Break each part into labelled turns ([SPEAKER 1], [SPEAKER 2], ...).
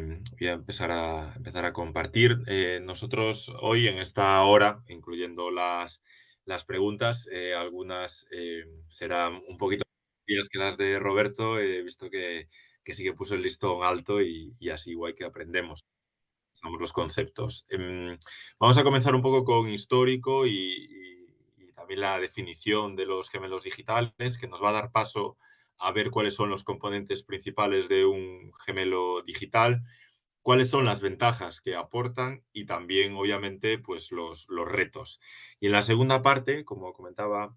[SPEAKER 1] Voy a empezar a compartir. Nosotros hoy en esta hora, incluyendo las preguntas, algunas serán un poquito más sencillas que las de Roberto. He visto que sí que puso el listón alto y así igual que aprendemos los conceptos. Vamos a comenzar un poco con histórico y también la definición de los gemelos digitales, que nos va a dar paso a ver cuáles son los componentes principales de un gemelo digital, cuáles son las ventajas que aportan y también, obviamente, pues los retos. Y en la segunda parte, como comentaba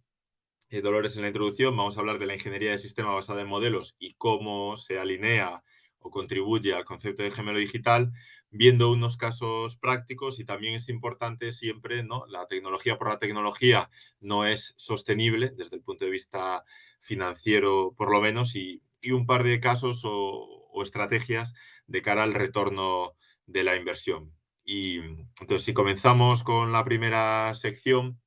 [SPEAKER 1] Dolores en la introducción, vamos a hablar de la ingeniería de sistema basada en modelos y cómo se alinea o contribuye al concepto de gemelo digital, viendo unos casos prácticos. Y también es importante siempre, ¿no? La tecnología por la tecnología no es sostenible desde el punto de vista financiero, por lo menos, y un par de casos o estrategias de cara al retorno de la inversión. Y entonces, si comenzamos con la primera sección,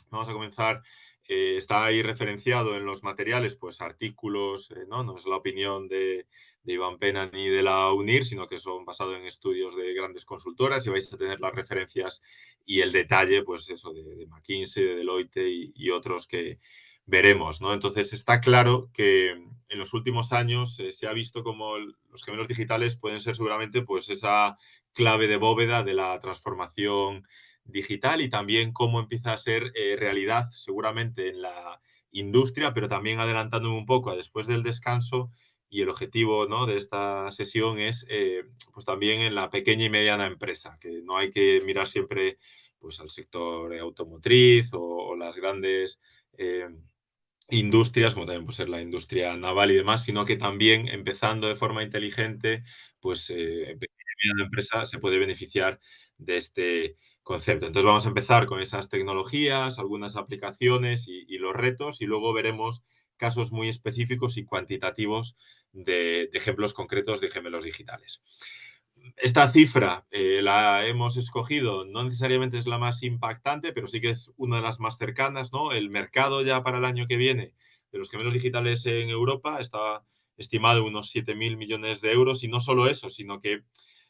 [SPEAKER 1] vamos a comenzar. Está ahí referenciado en los materiales, pues artículos, ¿no? No es la opinión de Iván Pena ni de la UNIR, sino que son basados en estudios de grandes consultoras y vais a tener las referencias y el detalle, pues eso, de McKinsey, de Deloitte y otros que veremos, ¿no? Entonces está claro que en los últimos años se ha visto como los gemelos digitales pueden ser seguramente pues esa clave de bóveda de la transformación digital y también cómo empieza a ser realidad seguramente en la industria, pero también adelantándome un poco a después del descanso. Y el objetivo, ¿no?, de esta sesión es pues también en la pequeña y mediana empresa, que no hay que mirar siempre pues al sector automotriz o las grandes industrias, como también puede ser la industria naval y demás, sino que también empezando de forma inteligente, pues en pequeña y mediana empresa se puede beneficiar de este concepto. Entonces vamos a empezar con esas tecnologías, algunas aplicaciones y los retos, y luego veremos casos muy específicos y cuantitativos de ejemplos concretos de gemelos digitales. Esta cifra la hemos escogido, no necesariamente es la más impactante, pero sí que es una de las más cercanas, ¿no? El mercado ya para el año que viene de los gemelos digitales en Europa está estimado en unos 7.000 millones de euros, y no solo eso, sino que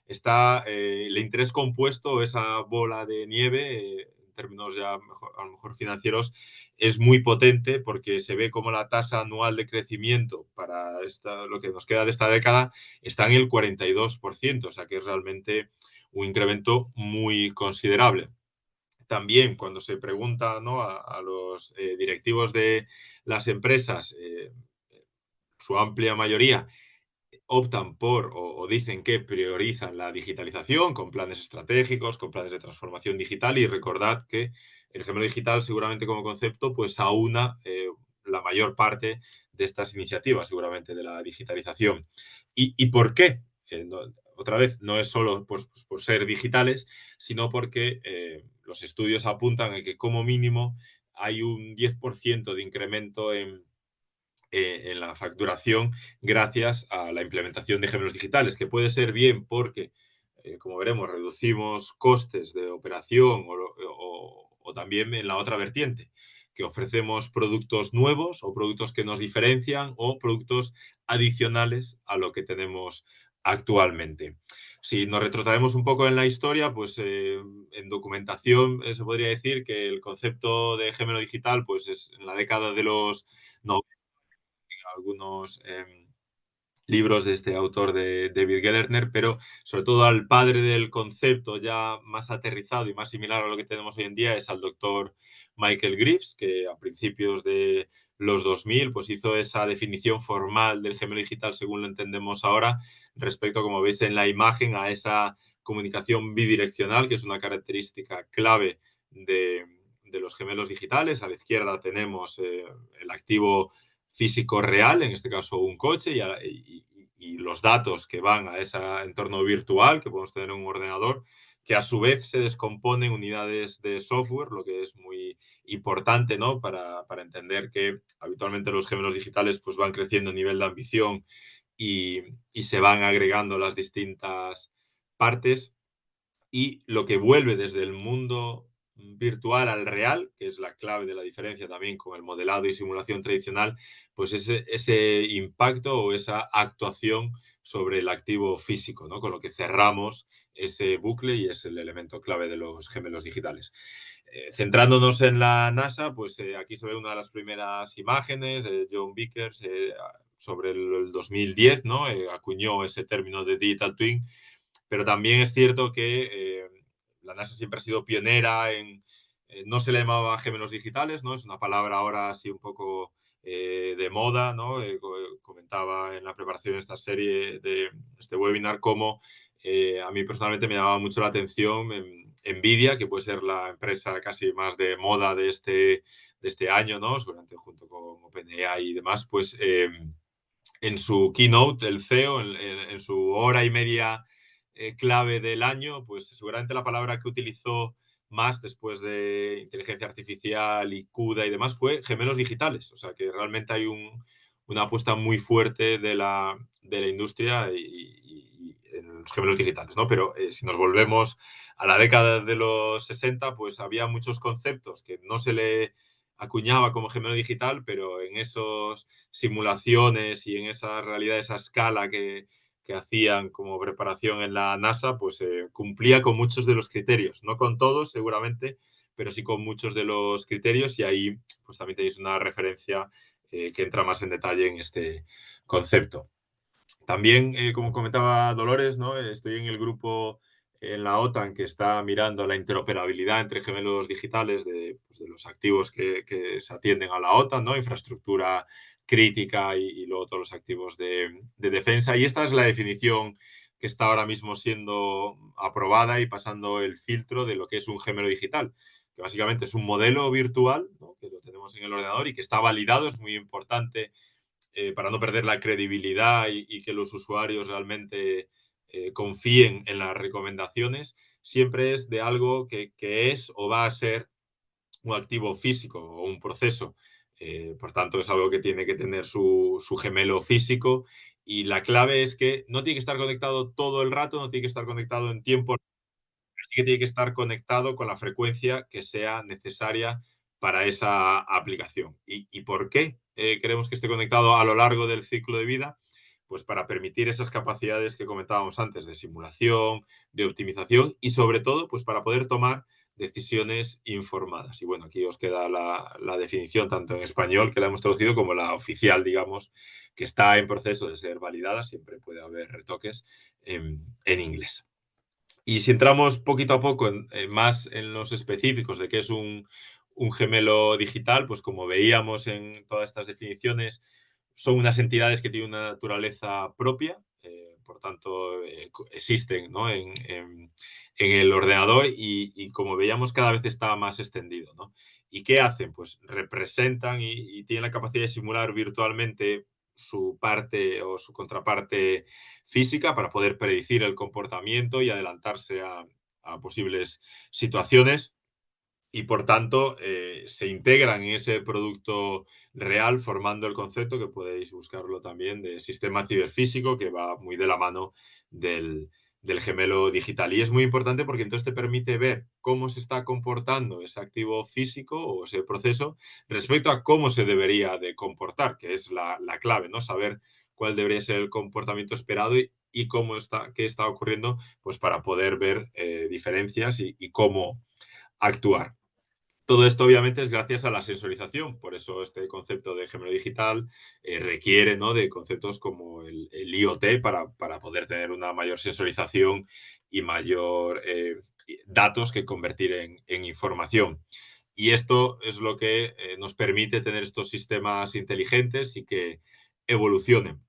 [SPEAKER 1] está el interés compuesto, esa bola de nieve, en términos ya a lo mejor financieros, es muy potente porque se ve como la tasa anual de crecimiento para lo que nos queda de esta década está en el 42%, o sea que es realmente un incremento muy considerable. También cuando se pregunta, ¿no?, a los directivos de las empresas, su amplia mayoría optan por o dicen que priorizan la digitalización con planes estratégicos, con planes de transformación digital, y recordad que el gemelo digital seguramente como concepto pues aúna la mayor parte de estas iniciativas seguramente de la digitalización. ¿Y por qué? Otra vez, no es solo por ser digitales, sino porque los estudios apuntan a que como mínimo hay un 10% de incremento en la facturación gracias a la implementación de gemelos digitales, que puede ser bien porque, como veremos, reducimos costes de operación o también en la otra vertiente, que ofrecemos productos nuevos o productos que nos diferencian o productos adicionales a lo que tenemos actualmente. Si nos retrotraemos un poco en la historia, pues en documentación se podría decir que el concepto de gemelo digital pues es en la década de los 90, algunos libros de este autor de David Gellerner, pero sobre todo al padre del concepto ya más aterrizado y más similar a lo que tenemos hoy en día es al doctor Michael Greaves, que a principios de los 2000 pues hizo esa definición formal del gemelo digital según lo entendemos ahora, respecto, como veis en la imagen, a esa comunicación bidireccional, que es una característica clave de los gemelos digitales. A la izquierda tenemos el activo físico real, en este caso un coche, y los datos que van a ese entorno virtual que podemos tener en un ordenador, que a su vez se descompone en unidades de software, lo que es muy importante, ¿no?, para entender que habitualmente los gemelos digitales pues, van creciendo a nivel de ambición y, y se van agregando las distintas partes. Y lo que vuelve desde el mundo virtual al real, que es la clave de la diferencia también con el modelado y simulación tradicional, pues ese impacto o esa actuación sobre el activo físico, ¿no? Con lo que cerramos ese bucle y es el elemento clave de los gemelos digitales. Centrándonos en la NASA, pues aquí se ve una de las primeras imágenes de John Vickers sobre el 2010, ¿no? Acuñó ese término de Digital Twin, pero también es cierto que la NASA siempre ha sido pionera en, no se le llamaba gemelos digitales, ¿no? Es una palabra ahora así un poco de moda, ¿no? Comentaba en la preparación de esta serie, de este webinar, cómo a mí personalmente me llamaba mucho la atención Nvidia, que puede ser la empresa casi más de moda de este año, ¿no? Seguramente junto con OpenAI y demás, pues en su keynote, el CEO, en su hora y media clave del año, pues seguramente la palabra que utilizó más después de inteligencia artificial y CUDA y demás fue gemelos digitales. O sea que realmente hay una apuesta muy fuerte de la industria y en los gemelos digitales, ¿no? Pero si nos volvemos a la década de los 60, pues había muchos conceptos que no se le acuñaba como gemelo digital, pero en esos simulaciones y en esa realidad, esa escala que hacían como preparación en la NASA, pues cumplía con muchos de los criterios, no con todos seguramente, pero sí con muchos de los criterios y ahí pues también tenéis una referencia que entra más en detalle en este concepto. También, como comentaba Dolores, ¿no? Estoy en el grupo en la OTAN que está mirando la interoperabilidad entre gemelos digitales pues, de los activos que se atienden a la OTAN, ¿no? Infraestructura crítica y luego todos los activos de defensa. Y esta es la definición que está ahora mismo siendo aprobada y pasando el filtro de lo que es un gemelo digital, que básicamente es un modelo virtual, ¿no? Que lo tenemos en el ordenador y que está validado, es muy importante para no perder la credibilidad y que los usuarios realmente confíen en las recomendaciones, siempre es de algo que es o va a ser un activo físico o un proceso. Por tanto, es algo que tiene que tener su gemelo físico y la clave es que no tiene que estar conectado todo el rato, no tiene que estar conectado en tiempo, sí que tiene que estar conectado con la frecuencia que sea necesaria para esa aplicación. ¿Y por qué queremos que esté conectado a lo largo del ciclo de vida? Pues para permitir esas capacidades que comentábamos antes de simulación, de optimización y sobre todo pues para poder tomar decisiones informadas. Y bueno, aquí os queda la definición tanto en español, que la hemos traducido, como la oficial, digamos, que está en proceso de ser validada. Siempre puede haber retoques en inglés. Y si entramos poquito a poco más en los específicos de qué es un gemelo digital, pues como veíamos en todas estas definiciones, son unas entidades que tienen una naturaleza propia, por tanto existen, ¿no? En el ordenador y como veíamos cada vez está más extendido, ¿no? ¿Y qué hacen? Pues representan y tienen la capacidad de simular virtualmente su parte o su contraparte física para poder predecir el comportamiento y adelantarse a posibles situaciones y por tanto se integran en ese producto real formando el concepto, que podéis buscarlo también, de sistema ciberfísico, que va muy de la mano del gemelo digital. Y es muy importante porque entonces te permite ver cómo se está comportando ese activo físico o ese proceso respecto a cómo se debería de comportar, que es la clave, ¿no? Saber cuál debería ser el comportamiento esperado y cómo está, qué está ocurriendo, pues para poder ver diferencias y cómo actuar. Todo esto obviamente es gracias a la sensorización, por eso este concepto de gemelo digital requiere, ¿no? De conceptos como el IoT para poder tener una mayor sensorización y mayor datos que convertir en información. Y esto es lo que nos permite tener estos sistemas inteligentes y que evolucionen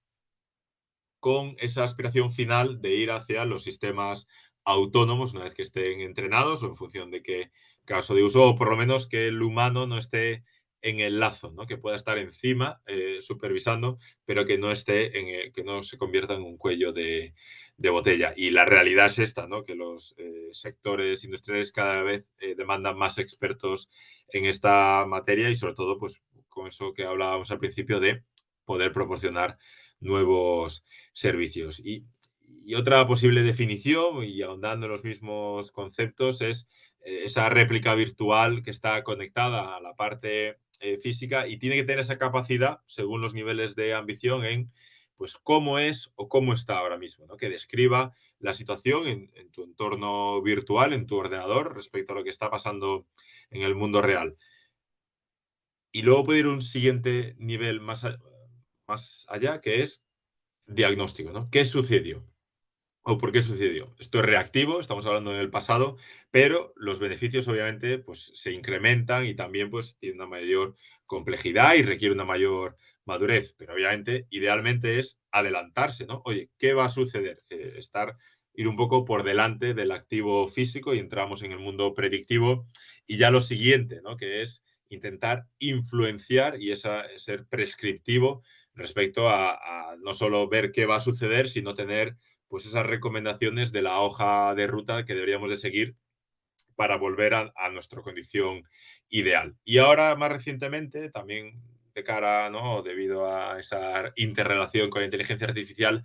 [SPEAKER 1] con esa aspiración final de ir hacia los sistemas autónomos una vez que estén entrenados o en función de qué caso de uso, o por lo menos que el humano no esté en el lazo, ¿no? Que pueda estar encima supervisando, pero que no esté que no se convierta en un cuello de botella. Y la realidad es esta, ¿no? Que los sectores industriales cada vez demandan más expertos en esta materia y sobre todo, pues, con eso que hablábamos al principio de poder proporcionar nuevos servicios. Y otra posible definición, y ahondando en los mismos conceptos, es esa réplica virtual que está conectada a la parte física y tiene que tener esa capacidad, según los niveles de ambición, en pues cómo es o cómo está ahora mismo, ¿no? Que describa la situación en tu entorno virtual, en tu ordenador, respecto a lo que está pasando en el mundo real. Y luego puede ir un siguiente nivel más allá, que es diagnóstico, ¿no? ¿Qué sucedió? ¿O por qué sucedió? Esto es reactivo, estamos hablando en el pasado, pero los beneficios obviamente pues, se incrementan y también pues, tiene una mayor complejidad y requiere una mayor madurez. Pero obviamente, idealmente es adelantarse, ¿no? Oye, ¿qué va a suceder? Ir un poco por delante del activo físico y entramos en el mundo predictivo. Y ya lo siguiente, ¿no? Que es intentar influenciar y ser prescriptivo respecto a no solo ver qué va a suceder, sino tener pues esas recomendaciones de la hoja de ruta que deberíamos de seguir para volver a nuestra condición ideal. Y ahora, más recientemente, también de cara, ¿no? Debido a esa interrelación con la inteligencia artificial,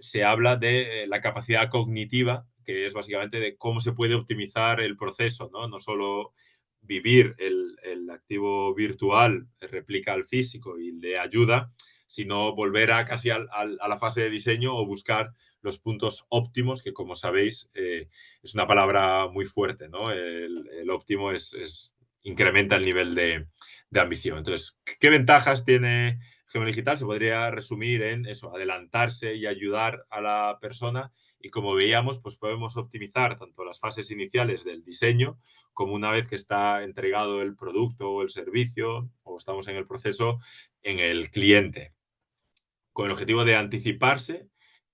[SPEAKER 1] se habla de la capacidad cognitiva, que es básicamente de cómo se puede optimizar el proceso, ¿no? No solo vivir el activo virtual replica al físico y le ayuda, sino volver a casi a la fase de diseño o buscar los puntos óptimos, que como sabéis es una palabra muy fuerte, ¿no? El óptimo incrementa el nivel de ambición. Entonces, ¿qué ventajas tiene Gema Digital? Se podría resumir en eso, adelantarse y ayudar a la persona. Y como veíamos, pues podemos optimizar tanto las fases iniciales del diseño como una vez que está entregado el producto o el servicio o estamos en el proceso en el cliente, con el objetivo de anticiparse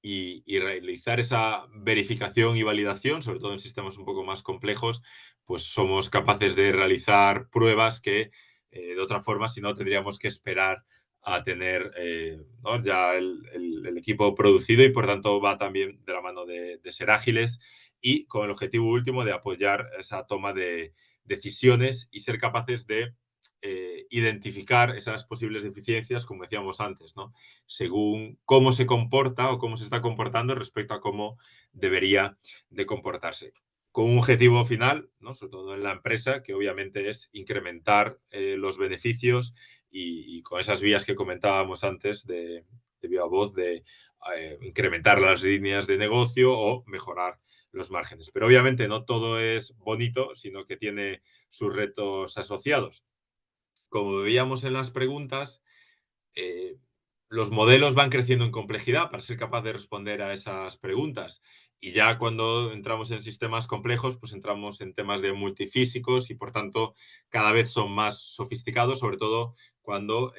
[SPEAKER 1] y realizar esa verificación y validación, sobre todo en sistemas un poco más complejos, pues somos capaces de realizar pruebas que de otra forma, si no, tendríamos que esperar a tener ¿no? ya el equipo producido y por tanto va también de la mano de ser ágiles y con el objetivo último de apoyar esa toma de decisiones y ser capaces de identificar esas posibles deficiencias, como decíamos antes, ¿no? Según cómo se comporta o cómo se está comportando respecto a cómo debería de comportarse. Con un objetivo final, ¿no? Sobre todo en la empresa, que obviamente es incrementar los beneficios y con esas vías que comentábamos antes de viva voz, de incrementar las líneas de negocio o mejorar los márgenes. Pero obviamente no todo es bonito, sino que tiene sus retos asociados. Como veíamos en las preguntas, eh, los modelos van creciendo en complejidad para ser capaz de responder a esas preguntas. Y ya cuando entramos en sistemas complejos, pues entramos en temas de multifísicos y por tanto cada vez son más sofisticados, sobre todo cuando,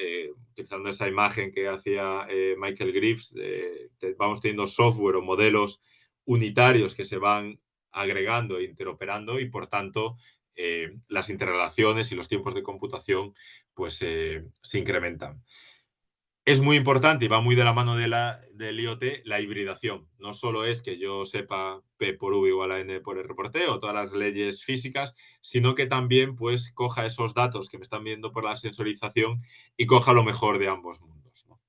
[SPEAKER 1] utilizando esa imagen que hacía Michael Greaves, vamos teniendo software o modelos unitarios que se van agregando e interoperando y por tanto las interrelaciones y los tiempos de computación pues se incrementan. Es muy importante y va muy de la mano del IoT la hibridación. No solo es que yo sepa P por V igual a N por R por T o todas las leyes físicas, sino que también pues coja esos datos que me están viendo por la sensorización y coja lo mejor de ambos mundos, ¿no?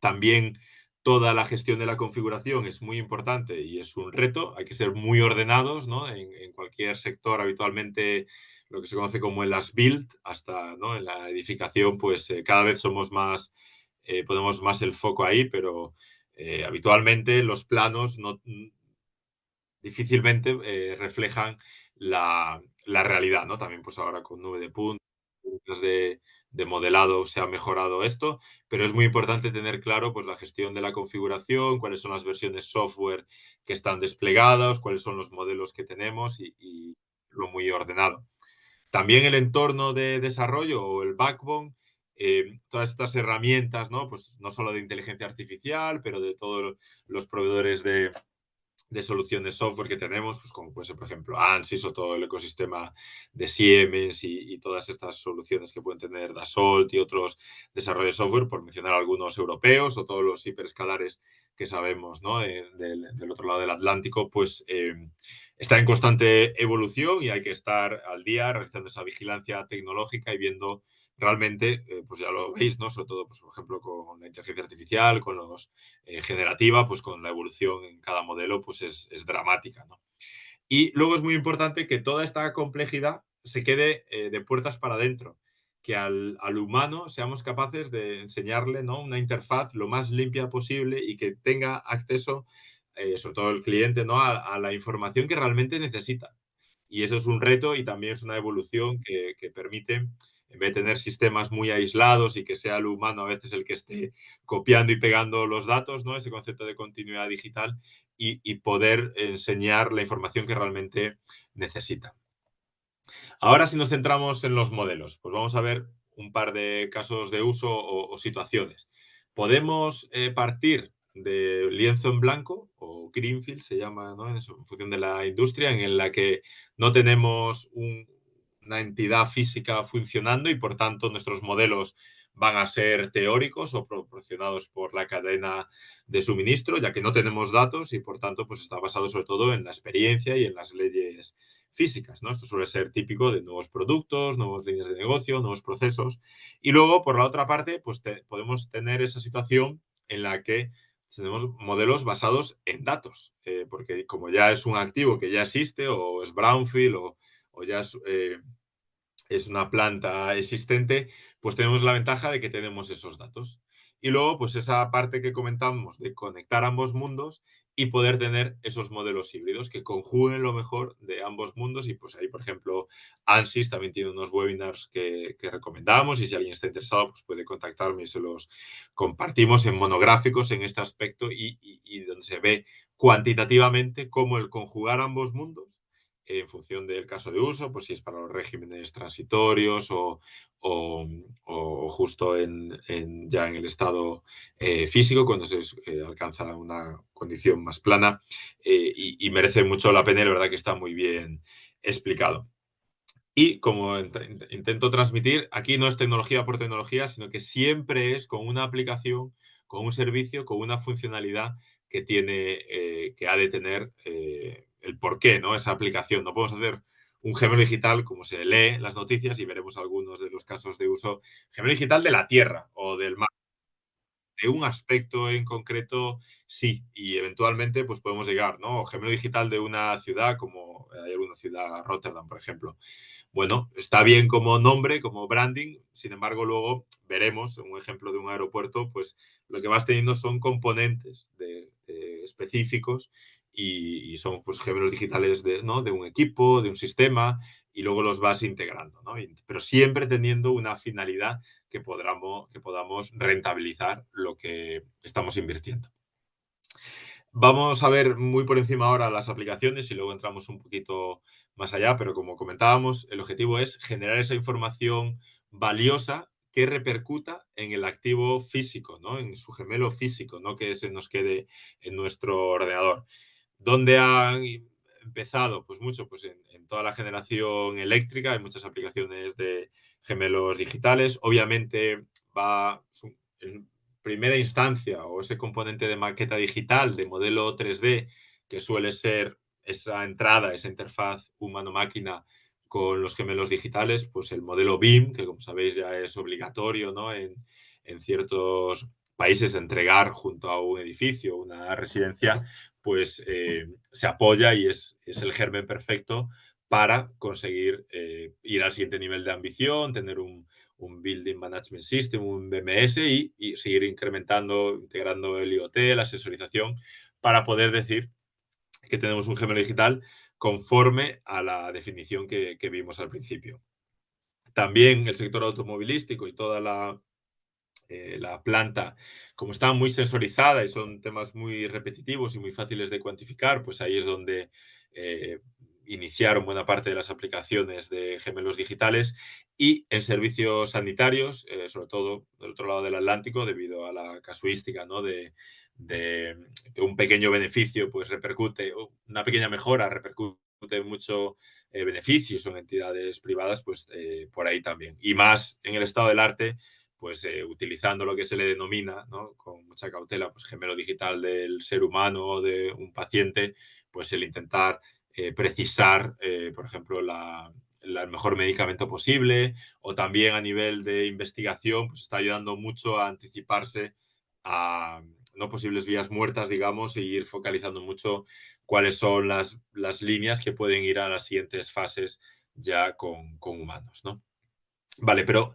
[SPEAKER 1] También toda la gestión de la configuración es muy importante y es un reto. Hay que ser muy ordenados, ¿no? En cualquier sector habitualmente lo que se conoce como en las build, hasta ¿no? en la edificación, pues cada vez somos más, ponemos más el foco ahí, pero habitualmente los planos no, difícilmente reflejan la realidad, ¿no? También pues ahora con nube de puntos de modelado se ha mejorado esto, pero es muy importante tener claro pues la gestión de la configuración, cuáles son las versiones software que están desplegadas, cuáles son los modelos que tenemos y lo muy ordenado. También el entorno de desarrollo o el backbone, todas estas herramientas, ¿no? Pues no solo de inteligencia artificial, pero de todos los proveedores de soluciones software que tenemos, pues como puede ser, por ejemplo, Ansys o todo el ecosistema de Siemens y todas estas soluciones que pueden tener Dassault y otros desarrollos de software, por mencionar algunos europeos o todos los hiperescalares que sabemos, ¿no? Del otro lado del Atlántico, pues está en constante evolución y hay que estar al día realizando esa vigilancia tecnológica y viendo realmente, pues ya lo veis, ¿no? Sobre todo, pues, por ejemplo, con la inteligencia artificial, con los generativa, pues con la evolución en cada modelo, pues es dramática, ¿no? Y luego es muy importante que toda esta complejidad se quede de puertas para adentro. que al humano seamos capaces de enseñarle, ¿no?, una interfaz lo más limpia posible y que tenga acceso, sobre todo el cliente, ¿no?, a la información que realmente necesita. Y eso es un reto y también es una evolución que permite, en vez de tener sistemas muy aislados y que sea el humano a veces el que esté copiando y pegando los datos, ¿no?, ese concepto de continuidad digital y poder enseñar la información que realmente necesita. Ahora, si nos centramos en los modelos, pues vamos a ver un par de casos de uso o situaciones. Podemos partir de lienzo en blanco o greenfield, se llama, ¿no?, en función de la industria, en la que no tenemos una entidad física funcionando y por tanto nuestros modelos van a ser teóricos o proporcionados por la cadena de suministro, ya que no tenemos datos y por tanto pues está basado sobre todo en la experiencia y en las leyes físicas, ¿no? Esto suele ser típico de nuevos productos, nuevas líneas de negocio, nuevos procesos. Y luego, por la otra parte, pues podemos tener esa situación en la que tenemos modelos basados en datos, porque como ya es un activo que ya existe o es brownfield o ya es una planta existente, pues tenemos la ventaja de que tenemos esos datos. Y luego, pues esa parte que comentamos de conectar ambos mundos y poder tener esos modelos híbridos que conjuguen lo mejor de ambos mundos. Y pues ahí, por ejemplo, Ansys también tiene unos webinars que recomendamos y si alguien está interesado, pues puede contactarme y se los compartimos en monográficos en este aspecto y donde se ve cuantitativamente cómo el conjugar ambos mundos en función del caso de uso, pues si es para los regímenes transitorios o, o justo ya en el estado físico, cuando se alcanza una condición más plana, y merece mucho la pena y la verdad que está muy bien explicado. Y como intento transmitir, aquí no es tecnología por tecnología, sino que siempre es con una aplicación, con un servicio, con una funcionalidad que tiene, que ha de tener el porqué, ¿no? Esa aplicación. No podemos hacer un gemelo digital como se lee en las noticias y veremos algunos de los casos de uso. Gemelo digital de la Tierra o del mar. De un aspecto en concreto, sí, y eventualmente pues podemos llegar, ¿no? O gemelo digital de una ciudad, como hay alguna ciudad, Rotterdam, por ejemplo. Bueno, está bien como nombre, como branding, sin embargo, luego veremos, un ejemplo de un aeropuerto, pues lo que vas teniendo son componentes específicos y son pues gemelos digitales ¿no?, de un equipo, de un sistema, y luego los vas integrando, ¿no? Pero siempre teniendo una finalidad que podamos rentabilizar lo que estamos invirtiendo. Vamos a ver muy por encima ahora las aplicaciones y luego entramos un poquito más allá, pero como comentábamos, el objetivo es generar esa información valiosa que repercuta en el activo físico, ¿no?, en su gemelo físico, no que se nos quede en nuestro ordenador. ¿Dónde han empezado? Pues mucho, pues en toda la generación eléctrica, hay muchas aplicaciones de gemelos digitales. Obviamente en primera instancia o ese componente de maqueta digital, de modelo 3D, que suele ser esa entrada, esa interfaz humano-máquina con los gemelos digitales, pues el modelo BIM, que como sabéis ya es obligatorio, ¿no?, en ciertos países entregar junto a un edificio, una residencia, pues se apoya y es el germen perfecto para conseguir ir al siguiente nivel de ambición, tener un Building Management System, un BMS y seguir incrementando, integrando el IoT, la sensorización, para poder decir que tenemos un gemelo digital conforme a la definición que vimos al principio. También el sector automovilístico y toda la planta, como está muy sensorizada y son temas muy repetitivos y muy fáciles de cuantificar, pues ahí es donde eh, iniciaron buena parte de las aplicaciones de gemelos digitales y en servicios sanitarios, sobre todo del otro lado del Atlántico, debido a la casuística, ¿no?, de que un pequeño beneficio pues repercute, o una pequeña mejora repercute mucho beneficios, son entidades privadas, pues por ahí también. Y más en el estado del arte, pues utilizando lo que se le denomina, ¿no?, con mucha cautela, pues gemelo digital del ser humano o de un paciente, pues el intentar precisar, por ejemplo, el mejor medicamento posible, o también a nivel de investigación, pues está ayudando mucho a anticiparse a no posibles vías muertas, digamos, y ir focalizando mucho cuáles son las líneas que pueden ir a las siguientes fases ya con humanos, ¿no? Vale, pero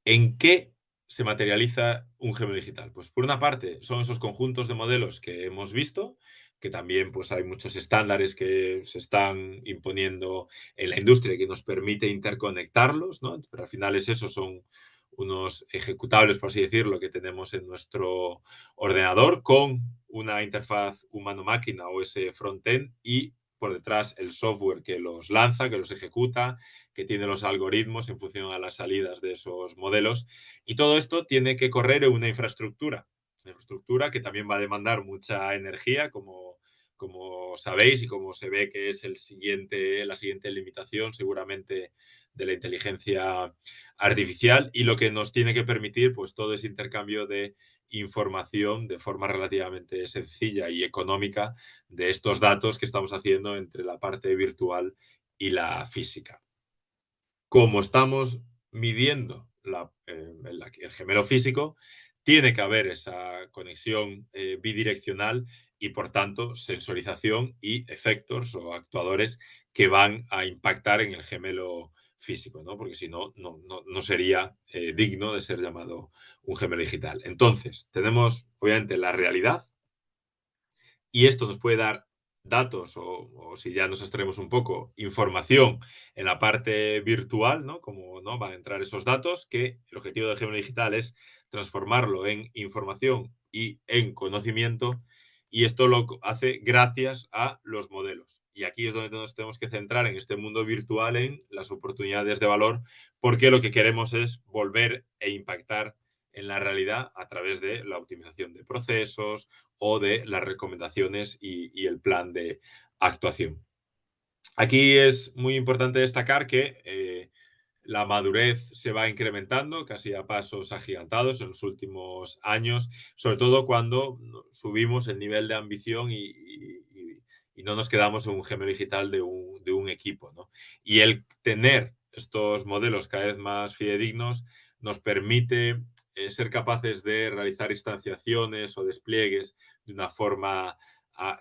[SPEAKER 1] ¿en qué se materializa un gemelo digital? Pues por una parte son esos conjuntos de modelos que hemos visto, que también pues hay muchos estándares que se están imponiendo en la industria que nos permite interconectarlos, ¿no? Pero al final es eso, son unos ejecutables, por así decirlo, que tenemos en nuestro ordenador con una interfaz humano-máquina o ese frontend y por detrás el software que los lanza, que los ejecuta, que tiene los algoritmos en función a las salidas de esos modelos. Y todo esto tiene que correr en una infraestructura que también va a demandar mucha energía, como sabéis y como se ve que es la siguiente limitación seguramente de la inteligencia artificial y lo que nos tiene que permitir pues todo ese intercambio de información de forma relativamente sencilla y económica de estos datos que estamos haciendo entre la parte virtual y la física. Como estamos midiendo el gemelo físico, tiene que haber esa conexión bidireccional y, por tanto, sensorización y efectos o actuadores que van a impactar en el gemelo físico, ¿no? Porque si no, no sería digno de ser llamado un gemelo digital. Entonces, tenemos, obviamente, la realidad, y esto nos puede dar datos o si ya nos extraemos un poco, información en la parte virtual, ¿no? Como ¿no? Van a entrar esos datos, que el objetivo del gemelo digital es transformarlo en información y en conocimiento, y esto lo hace gracias a los modelos. Y aquí es donde nos tenemos que centrar en este mundo virtual, en las oportunidades de valor, porque lo que queremos es volver e impactar en la realidad a través de la optimización de procesos, o de las recomendaciones y el plan de actuación. Aquí es muy importante destacar que la madurez se va incrementando casi a pasos agigantados en los últimos años, sobre todo cuando subimos el nivel de ambición y no nos quedamos en un gemelo digital de un equipo, ¿no? Y el tener estos modelos cada vez más fidedignos nos permite ser capaces de realizar instanciaciones o despliegues de una forma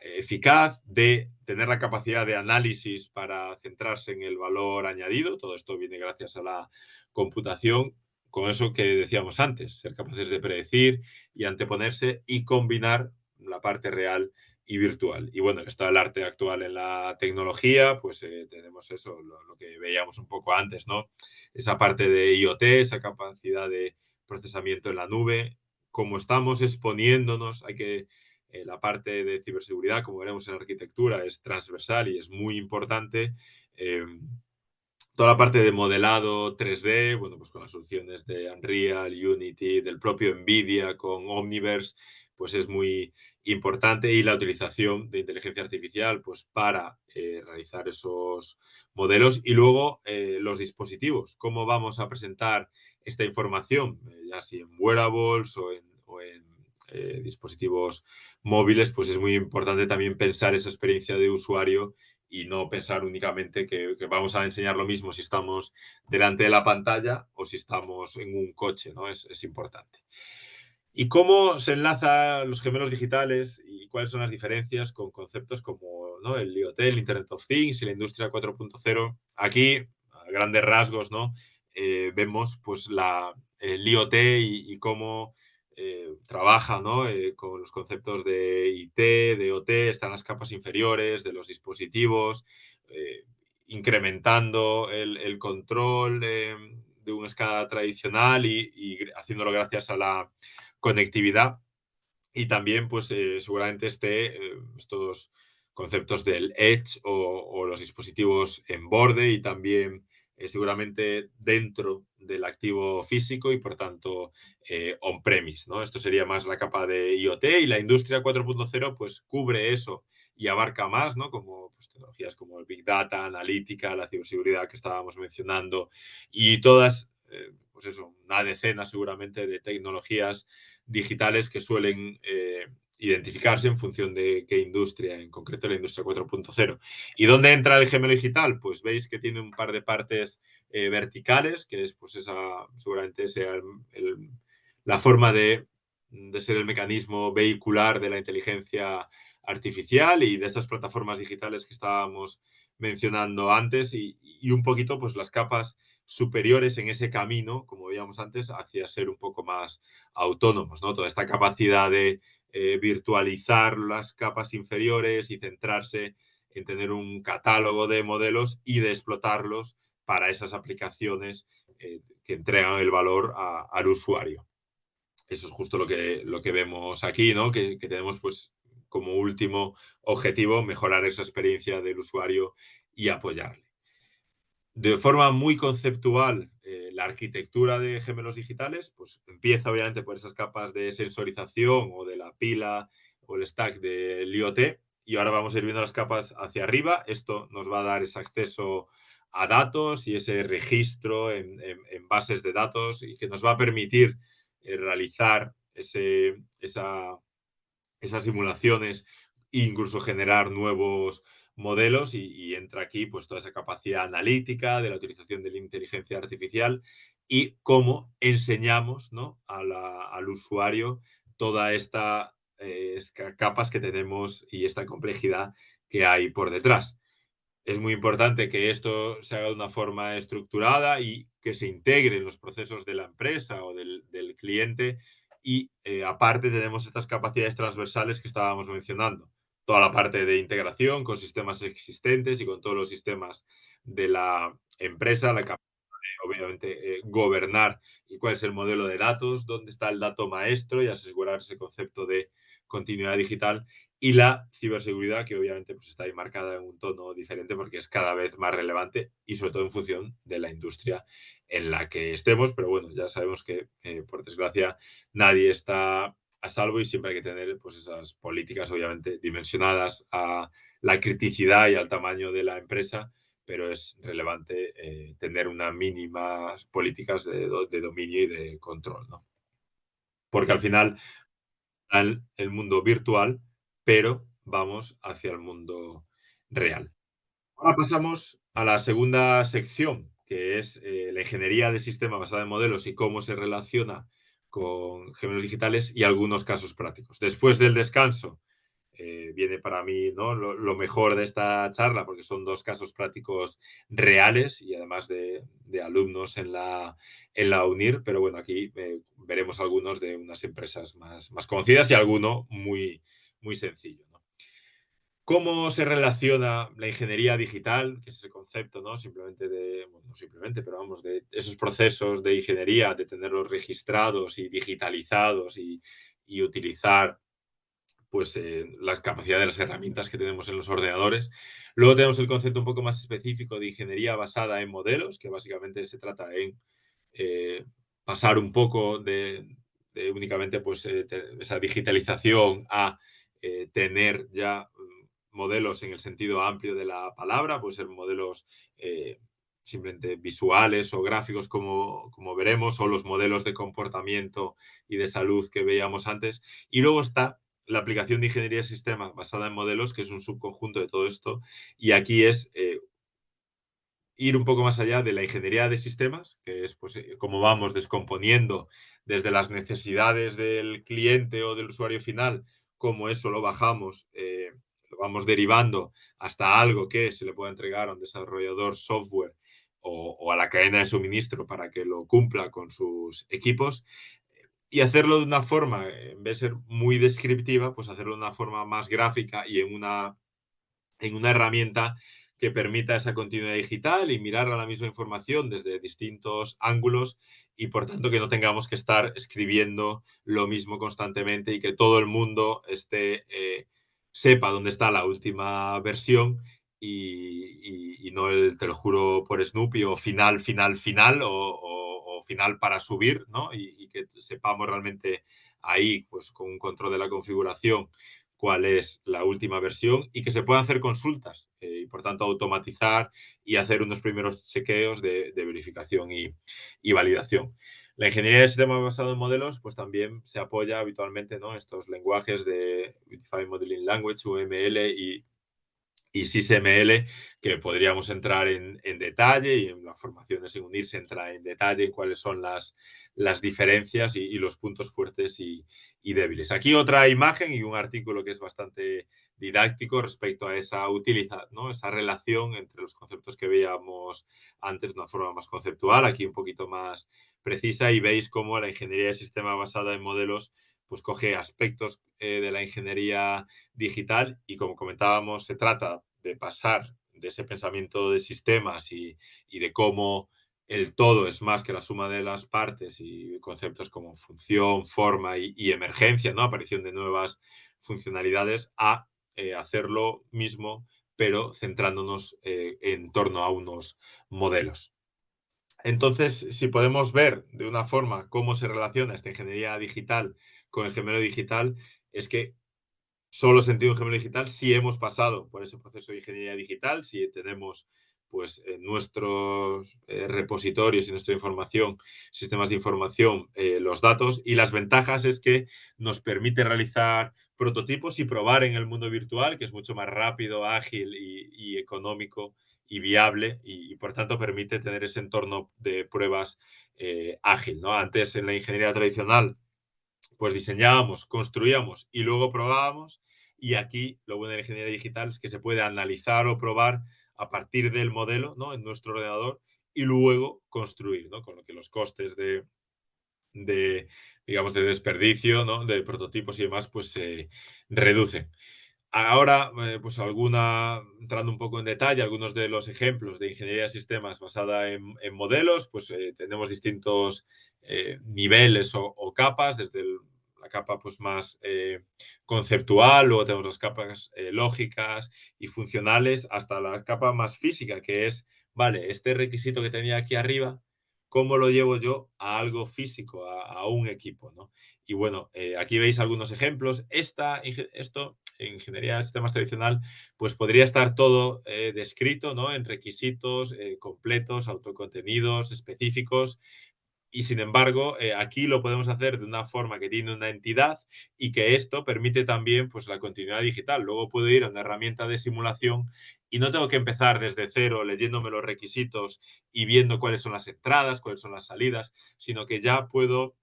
[SPEAKER 1] eficaz, de tener la capacidad de análisis para centrarse en el valor añadido. Todo esto viene gracias a la computación, con eso que decíamos antes, ser capaces de predecir y anteponerse y combinar la parte real y virtual. Y bueno, el estado del arte actual en la tecnología, pues tenemos eso, lo que veíamos un poco antes, ¿no? Esa parte de IoT, esa capacidad de procesamiento en la nube. Como estamos exponiéndonos, hay que la parte de ciberseguridad, como veremos en arquitectura, es transversal y es muy importante. Eh, Toda la parte de modelado 3D, bueno, pues con las soluciones de Unreal, Unity, del propio NVIDIA, con Omniverse, pues es muy importante, y la utilización de inteligencia artificial pues para realizar esos modelos. Y luego los dispositivos, cómo vamos a presentar esta información, ya si en wearables o en dispositivos móviles, pues es muy importante también pensar esa experiencia de usuario y no pensar únicamente que vamos a enseñar lo mismo si estamos delante de la pantalla o si estamos en un coche, ¿no? Es importante. ¿Y cómo se enlazan los gemelos digitales y cuáles son las diferencias con conceptos como ¿no? el IoT, el Internet of Things y la industria 4.0? Aquí, a grandes rasgos, ¿no? Vemos pues el IoT y cómo trabaja ¿no? Con los conceptos de IT, de OT, están las capas inferiores de los dispositivos, eh, incrementando el control de una escala tradicional y haciéndolo gracias a la conectividad. Y también, pues seguramente estos conceptos del edge o los dispositivos en borde y también seguramente dentro del activo físico y por tanto on-premise, ¿no? Esto sería más la capa de IoT, y la industria 4.0 pues cubre eso y abarca más, ¿no? Como pues, tecnologías como el Big Data, analítica, la ciberseguridad que estábamos mencionando y todas, pues eso, una decena seguramente de tecnologías digitales que suelen identificarse en función de qué industria, en concreto la industria 4.0. ¿Y dónde entra el gemelo digital? Pues veis que tiene un par de partes verticales, que es pues esa, seguramente sea la forma de ser el mecanismo vehicular de la inteligencia artificial y de estas plataformas digitales que estábamos mencionando antes y un poquito pues las capas superiores en ese camino, como veíamos antes, hacia ser un poco más autónomos, ¿no? Toda esta capacidad de virtualizar las capas inferiores y centrarse en tener un catálogo de modelos y de explotarlos para esas aplicaciones que entregan el valor al usuario. Eso es justo lo que vemos aquí, ¿no? Que tenemos pues como último objetivo mejorar esa experiencia del usuario y apoyarle. De forma muy conceptual, la arquitectura de gemelos digitales pues empieza obviamente por esas capas de sensorización o de la pila o el stack del IoT y ahora vamos a ir viendo las capas hacia arriba. Esto nos va a dar ese acceso a datos y ese registro en bases de datos y que nos va a permitir realizar esas simulaciones e incluso generar nuevos modelos y entra aquí pues toda esa capacidad analítica de la utilización de la inteligencia artificial y cómo enseñamos, ¿no? Al usuario toda esta capas que tenemos y esta complejidad que hay por detrás. Es muy importante que esto se haga de una forma estructurada y que se integre en los procesos de la empresa o del cliente. Y aparte tenemos estas capacidades transversales que estábamos mencionando. Toda la parte de integración con sistemas existentes y con todos los sistemas de la empresa, la capacidad de, obviamente, gobernar y cuál es el modelo de datos, dónde está el dato maestro y asegurar ese concepto de continuidad digital y la ciberseguridad, que obviamente pues, está ahí marcada en un tono diferente porque es cada vez más relevante y sobre todo en función de la industria en la que estemos. Pero bueno, ya sabemos que, por desgracia, nadie está a salvo y siempre hay que tener pues, esas políticas, obviamente, dimensionadas a la criticidad y al tamaño de la empresa, pero es relevante tener unas mínimas políticas de dominio y de control, ¿no? Porque al final el mundo virtual, pero vamos hacia el mundo real. Ahora pasamos a la segunda sección, que es la ingeniería de sistema basada en modelos y cómo se relaciona con gemelos digitales y algunos casos prácticos. Después del descanso, viene para mí, ¿no? Lo mejor de esta charla, porque son dos casos prácticos reales y además de alumnos en la UNIR, pero bueno, aquí veremos algunos de unas empresas más conocidas y alguno muy sencillo, ¿no? ¿Cómo se relaciona la ingeniería digital, que es ese concepto, ¿no? Simplemente bueno, no simplemente, pero vamos, de esos procesos de ingeniería, de tenerlos registrados y digitalizados y utilizar pues la capacidad de las herramientas que tenemos en los ordenadores. Luego tenemos el concepto un poco más específico de ingeniería basada en modelos, que básicamente se trata en eh, pasar un poco de únicamente pues, esa digitalización a tener ya modelos en el sentido amplio de la palabra, pues ser modelos simplemente visuales o gráficos como veremos, o los modelos de comportamiento y de salud que veíamos antes. Y luego está la aplicación de ingeniería de sistemas basada en modelos, que es un subconjunto de todo esto, y aquí es ir un poco más allá de la ingeniería de sistemas, que es pues, cómo vamos descomponiendo desde las necesidades del cliente o del usuario final, cómo eso lo bajamos, lo vamos derivando hasta algo que se le pueda entregar a un desarrollador software o a la cadena de suministro para que lo cumpla con sus equipos y hacerlo de una forma, en vez de ser muy descriptiva, pues hacerlo de una forma más gráfica y en una herramienta que permita esa continuidad digital y mirar a la misma información desde distintos ángulos y por tanto que no tengamos que estar escribiendo lo mismo constantemente y que todo el mundo sepa dónde está la última versión y no el te lo juro por Snoopy o final o final para subir, ¿no? Y que sepamos realmente ahí, pues con un control de la configuración, cuál es la última versión y que se puedan hacer consultas y por tanto automatizar y hacer unos primeros chequeos de verificación y validación. La ingeniería de sistemas basado en modelos pues también se apoya habitualmente, ¿no? Estos lenguajes de Unified Modeling Language, UML y SysML, que podríamos entrar en detalle, y en la formación de Unir se entra en detalle en cuáles son las diferencias y los puntos fuertes y débiles. Aquí otra imagen y un artículo que es bastante didáctico respecto a esa ¿no? Esa relación entre los conceptos que veíamos antes de una forma más conceptual, aquí un poquito más precisa, y veis cómo la ingeniería de sistema basada en modelos pues coge aspectos de la ingeniería digital y, como comentábamos, se trata de pasar de ese pensamiento de sistemas y de cómo el todo es más que la suma de las partes, y conceptos como función, forma y emergencia, ¿no? Aparición de nuevas funcionalidades, a hacer lo mismo, pero centrándonos en torno a unos modelos. Entonces, si podemos ver de una forma cómo se relaciona esta ingeniería digital con el gemelo digital, es que solo sentido un gemelo digital si hemos pasado por ese proceso de ingeniería digital, si tenemos pues en nuestros repositorios y nuestra información, sistemas de información, los datos, y las ventajas es que nos permite realizar prototipos y probar en el mundo virtual, que es mucho más rápido, ágil y económico y viable, y por tanto permite tener ese entorno de pruebas ágil, ¿no? Antes, en la ingeniería tradicional, pues diseñábamos, construíamos y luego probábamos, y aquí lo bueno de la ingeniería digital es que se puede analizar o probar a partir del modelo, ¿no? En nuestro ordenador, y luego construir, ¿no? Con lo que los costes de digamos, de desperdicio, ¿no? De prototipos y demás, pues se reducen. Ahora, pues entrando un poco en detalle, algunos de los ejemplos de ingeniería de sistemas basada en modelos, pues tenemos distintos niveles o capas, desde la capa pues más conceptual, luego tenemos las capas lógicas y funcionales, hasta la capa más física, que es, vale, este requisito que tenía aquí arriba, ¿cómo lo llevo yo a algo físico, a un equipo, ¿no? Y bueno, aquí veis algunos ejemplos. Esto, en ingeniería de sistemas tradicional, pues podría estar todo descrito, ¿no? En requisitos completos, autocontenidos, específicos, y sin embargo, aquí lo podemos hacer de una forma que tiene una entidad, y que esto permite también pues, la continuidad digital. Luego puedo ir a una herramienta de simulación y no tengo que empezar desde cero leyéndome los requisitos y viendo cuáles son las entradas, cuáles son las salidas, sino que ya puedo,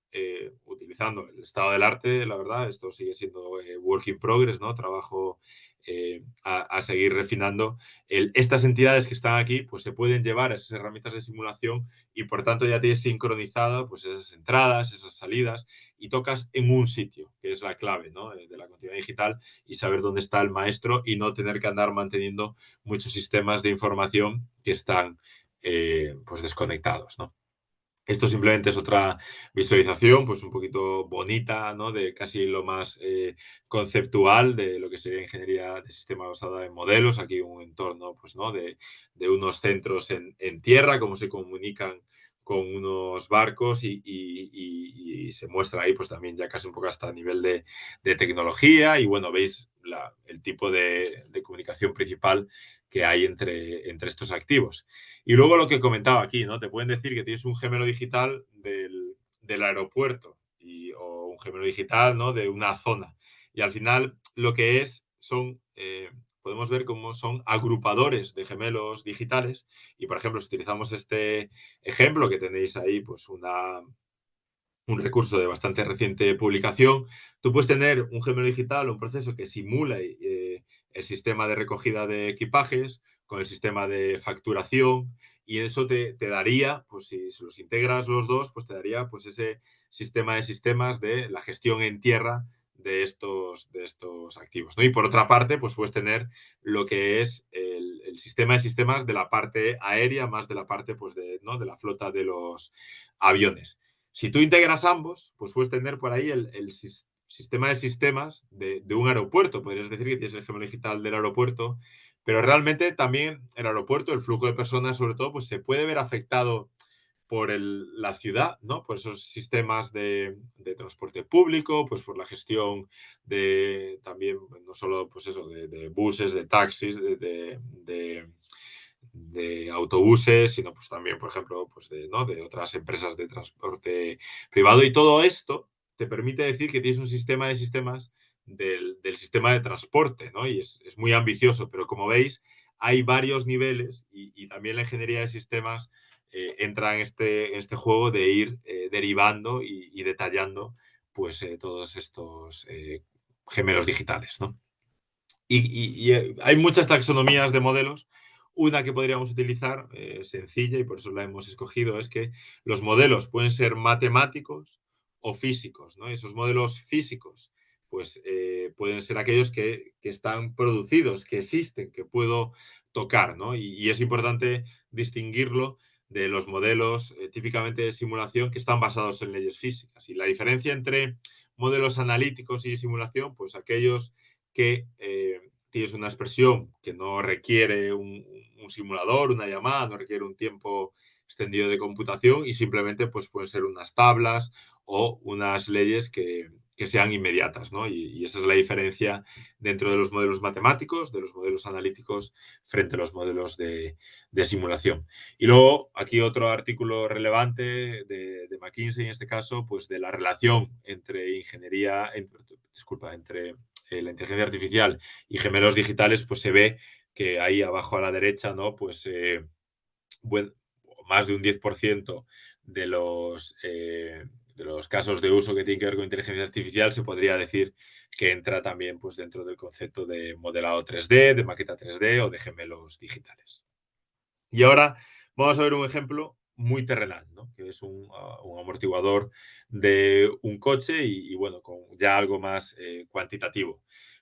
[SPEAKER 1] utilizando el estado del arte, la verdad, esto sigue siendo work in progress, ¿no? Trabajo a seguir refinando. Estas entidades que están aquí pues se pueden llevar a esas herramientas de simulación, y por tanto ya tienes sincronizado pues esas entradas, esas salidas, y tocas en un sitio, que es la clave, ¿no? De la continuidad digital, y saber dónde está el maestro y no tener que andar manteniendo muchos sistemas de información que están pues desconectados, ¿no? Esto simplemente es otra visualización, pues un poquito bonita, ¿no? De casi lo más conceptual de lo que sería ingeniería de sistema basada en modelos. Aquí un entorno, pues, ¿no? De unos centros en tierra, cómo se comunican con unos barcos, y se muestra ahí, pues también ya casi un poco hasta a nivel de tecnología. Y bueno, veis el tipo de comunicación principal que hay entre estos activos. Y luego lo que comentaba aquí, ¿no? Te pueden decir que tienes un gemelo digital del aeropuerto, o un gemelo digital, ¿no? De una zona. Y al final lo que podemos ver cómo son agrupadores de gemelos digitales. Y, por ejemplo, si utilizamos este ejemplo que tenéis ahí, pues un recurso de bastante reciente publicación, tú puedes tener un gemelo digital, un proceso que simula el sistema de recogida de equipajes con el sistema de facturación, y eso te daría, pues si los integras los dos, pues te daría pues ese sistema de sistemas de la gestión en tierra de estos activos, ¿no? Y por otra parte, pues puedes tener lo que es el sistema de sistemas de la parte aérea, más de la parte pues ¿no? de la flota de los aviones. Si tú integras ambos, pues puedes tener por ahí el sistema de sistemas de un aeropuerto. Podrías decir que tienes el gemelo digital del aeropuerto, pero realmente también el aeropuerto, el flujo de personas sobre todo, pues se puede ver afectado por la ciudad, ¿no? Por esos sistemas de transporte público, pues por la gestión de también, no solo pues eso, de buses, de taxis, de autobuses, sino pues también, por ejemplo, pues ¿no? de otras empresas de transporte privado. Y todo esto te permite decir que tienes un sistema de sistemas del sistema de transporte, ¿no? Y es muy ambicioso, pero como veis, hay varios niveles y también la ingeniería de sistemas entra en este juego de ir derivando y detallando pues todos estos gemelos digitales, ¿no? Hay muchas taxonomías de modelos. Una que podríamos utilizar, sencilla, y por eso la hemos escogido, es que los modelos pueden ser matemáticos o físicos, ¿no? Esos modelos físicos, pues pueden ser aquellos que están producidos, que existen, que puedo tocar, ¿no? Y es importante distinguirlo de los modelos típicamente de simulación que están basados en leyes físicas. Y la diferencia entre modelos analíticos y simulación, pues aquellos que tienes una expresión que no requiere un simulador, una llamada, no requiere un tiempo extendido de computación y simplemente pues, pueden ser unas tablas o unas leyes que sean inmediatas, ¿no? Y esa es la diferencia dentro de los modelos matemáticos, de los modelos analíticos, frente a los modelos de simulación. Y luego, aquí otro artículo relevante de McKinsey, en este caso, pues de la relación entre ingeniería, disculpa, entre la inteligencia artificial y gemelos digitales, pues se ve que ahí abajo a la derecha, ¿no? Pues buen, más de un 10% de los casos de uso que tienen que ver con inteligencia artificial se podría decir que entra también pues, dentro del concepto de modelado 3D, de maqueta 3D o de gemelos digitales. Y ahora vamos a ver un ejemplo muy terrenal, ¿no? Que es un amortiguador de un coche bueno, con ya algo más cuantitativo.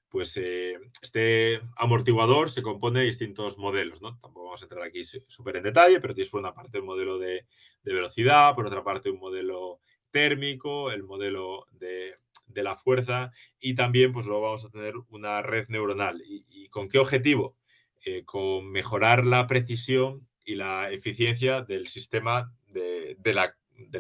[SPEAKER 1] Pues este amortiguador se compone de distintos modelos, ¿no? Tampoco vamos a entrar aquí súper en detalle, pero tienes por una parte el modelo de velocidad, por otra parte un modelo térmico, el modelo de la fuerza y también pues luego vamos a tener una red neuronal. Y con qué objetivo? Con mejorar la precisión y la eficiencia del sistema de la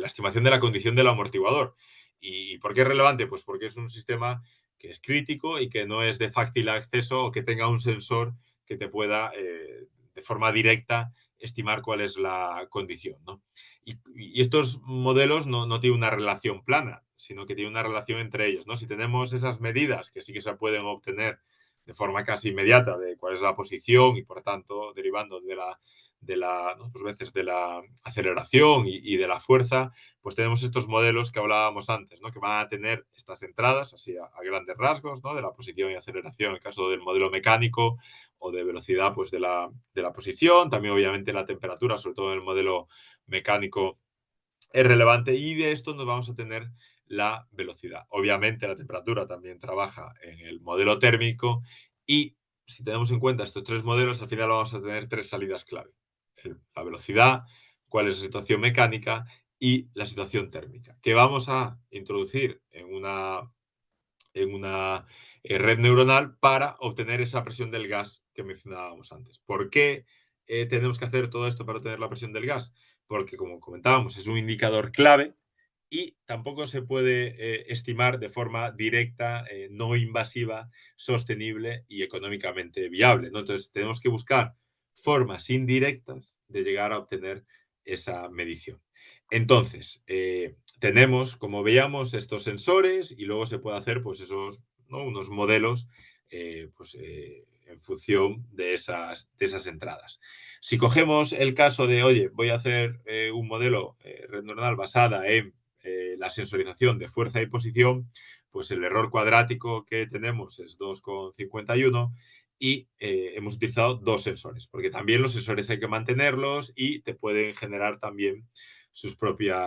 [SPEAKER 1] estimación de la condición del amortiguador. ¿Y por qué es relevante? Pues porque es un sistema que es crítico y que no es de fácil acceso o que tenga un sensor que te pueda de forma directa estimar cuál es la condición, ¿no? Y estos modelos no tienen una relación plana, sino que tienen una relación entre ellos, ¿no? Si tenemos esas medidas que sí que se pueden obtener de forma casi inmediata de cuál es la posición y, por tanto, derivando ¿no? Pues veces de la aceleración y de la fuerza, pues tenemos estos modelos que hablábamos antes, ¿no? Que van a tener estas entradas, así a grandes rasgos, ¿no? De la posición y aceleración, en el caso del modelo mecánico, o de velocidad, pues de la posición, también obviamente la temperatura, sobre todo en el modelo mecánico es relevante y de esto nos vamos a tener la velocidad. Obviamente la temperatura también trabaja en el modelo térmico y si tenemos en cuenta estos tres modelos, al final vamos a tener tres salidas clave. La velocidad, cuál es la situación mecánica y la situación térmica, que vamos a introducir en una red neuronal para obtener esa presión del gas que mencionábamos antes. ¿Por qué tenemos que hacer todo esto para obtener la presión del gas? Porque, como comentábamos, es un indicador clave y tampoco se puede estimar de forma directa, no invasiva, sostenible y económicamente viable, ¿no? Entonces, tenemos que buscar formas indirectas de llegar a obtener esa medición. Entonces, tenemos, como veíamos, estos sensores y luego se puede hacer pues esos, ¿no? Unos modelos en función de esas entradas. Si cogemos el caso de, oye, voy a hacer un modelo red neuronal basada en la sensorización de fuerza y posición, pues el error cuadrático que tenemos es 2,51 y hemos utilizado dos sensores, porque también los sensores hay que mantenerlos y te pueden generar también sus propios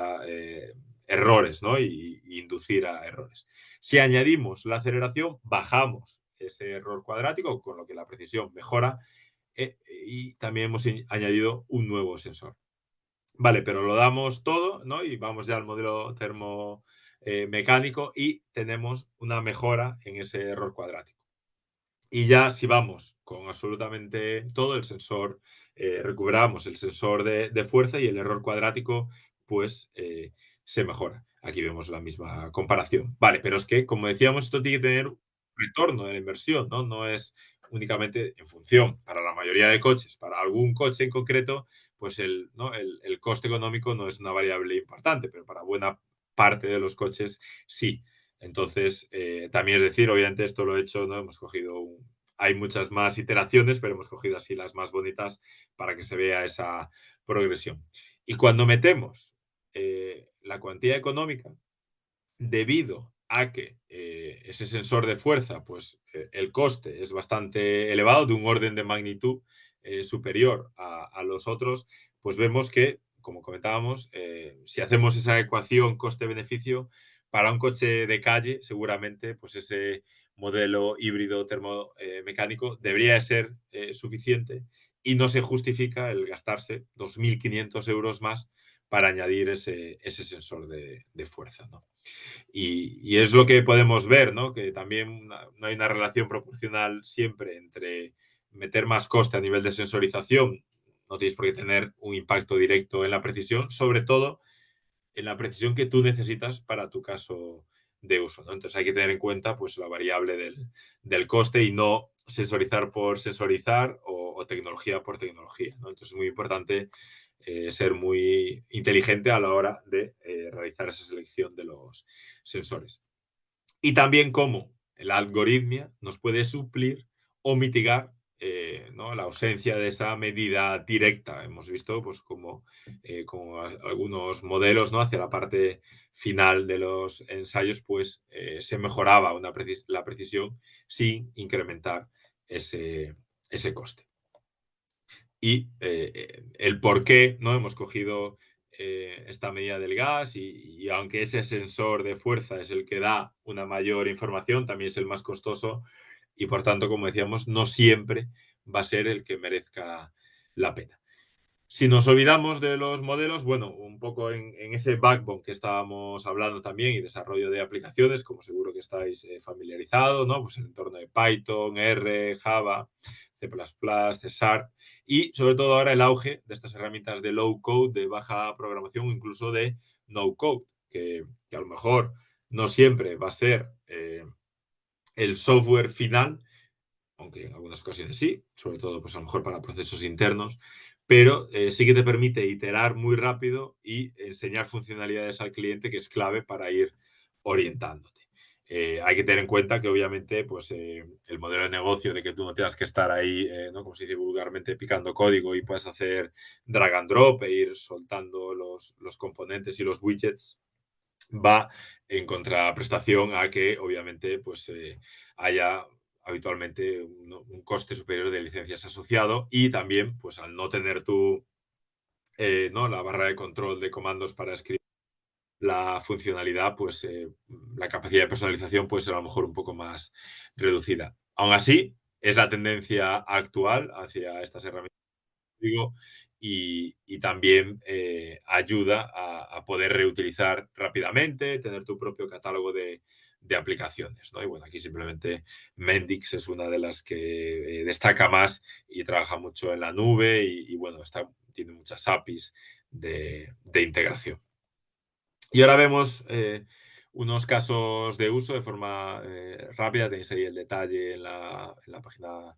[SPEAKER 1] errores, ¿no? Y inducir a errores. Si añadimos la aceleración, bajamos ese error cuadrático, con lo que la precisión mejora y también hemos añadido un nuevo sensor. Vale, pero lo damos todo, ¿no? Y vamos ya al modelo termomecánico y tenemos una mejora en ese error cuadrático. Y ya si vamos con absolutamente todo el sensor, recuperamos el sensor de fuerza y el error cuadrático, pues se mejora. Aquí vemos la misma comparación. Vale, pero es que, como decíamos, esto tiene que tener retorno de la inversión, ¿no? No es únicamente en función para la mayoría de coches, para algún coche en concreto, pues ¿no? El coste económico no es una variable importante, pero para buena parte de los coches sí. Entonces, también es decir, obviamente esto lo he hecho, ¿no? Hay muchas más iteraciones, pero hemos cogido así las más bonitas para que se vea esa progresión. Y cuando metemos la cuantía económica, debido a que ese sensor de fuerza, pues el coste es bastante elevado, de un orden de magnitud superior a los otros, pues vemos que, como comentábamos, si hacemos esa ecuación coste-beneficio, para un coche de calle, seguramente, pues ese modelo híbrido termomecánico debería ser suficiente y no se justifica el gastarse 2.500 euros más para añadir ese sensor de fuerza, ¿no? Y es lo que podemos ver, ¿no? Que también no hay una relación proporcional siempre entre meter más coste a nivel de sensorización. No tienes por qué tener un impacto directo en la precisión, sobre todo en la precisión que tú necesitas para tu caso de uso, ¿no? Entonces hay que tener en cuenta pues, la variable del coste y no sensorizar por sensorizar o tecnología por tecnología, ¿no? Entonces es muy importante ser muy inteligente a la hora de realizar esa selección de los sensores. Y también cómo la algoritmia nos puede suplir o mitigar ¿no? la ausencia de esa medida directa. Hemos visto pues, como algunos modelos ¿no? hacia la parte final de los ensayos pues, se mejoraba la precisión sin incrementar ese coste. Y el por qué ¿no? hemos cogido esta medida del gas y aunque ese sensor de fuerza es el que da una mayor información, también es el más costoso y por tanto, como decíamos, no siempre va a ser el que merezca la pena. Si nos olvidamos de los modelos, bueno, un poco en ese backbone que estábamos hablando también y desarrollo de aplicaciones, como seguro que estáis familiarizados, ¿no? Pues el entorno de Python, R, Java, C++, C Sharp y sobre todo ahora el auge de estas herramientas de low code, de baja programación, incluso de no code, que a lo mejor no siempre va a ser el software final, aunque en algunas ocasiones sí, sobre todo pues a lo mejor para procesos internos, pero sí que te permite iterar muy rápido y enseñar funcionalidades al cliente que es clave para ir orientándote. Hay que tener en cuenta que obviamente pues, el modelo de negocio de que tú no tengas que estar ahí, ¿no? como se dice vulgarmente, picando código y puedes hacer drag and drop e ir soltando los componentes y los widgets, va en contraprestación a que obviamente pues haya habitualmente un coste superior de licencias asociado y también pues al no tener tú ¿no? la barra de control de comandos para escribir la funcionalidad, pues la capacidad de personalización puede ser a lo mejor un poco más reducida. Aún así, es la tendencia actual hacia estas herramientas digo, y también ayuda a poder reutilizar rápidamente, tener tu propio catálogo de aplicaciones, ¿no? Y bueno, aquí simplemente Mendix es una de las que destaca más y trabaja mucho en la nube y bueno, tiene muchas APIs de integración. Y ahora vemos unos casos de uso de forma rápida. Tenéis ahí el detalle en la página,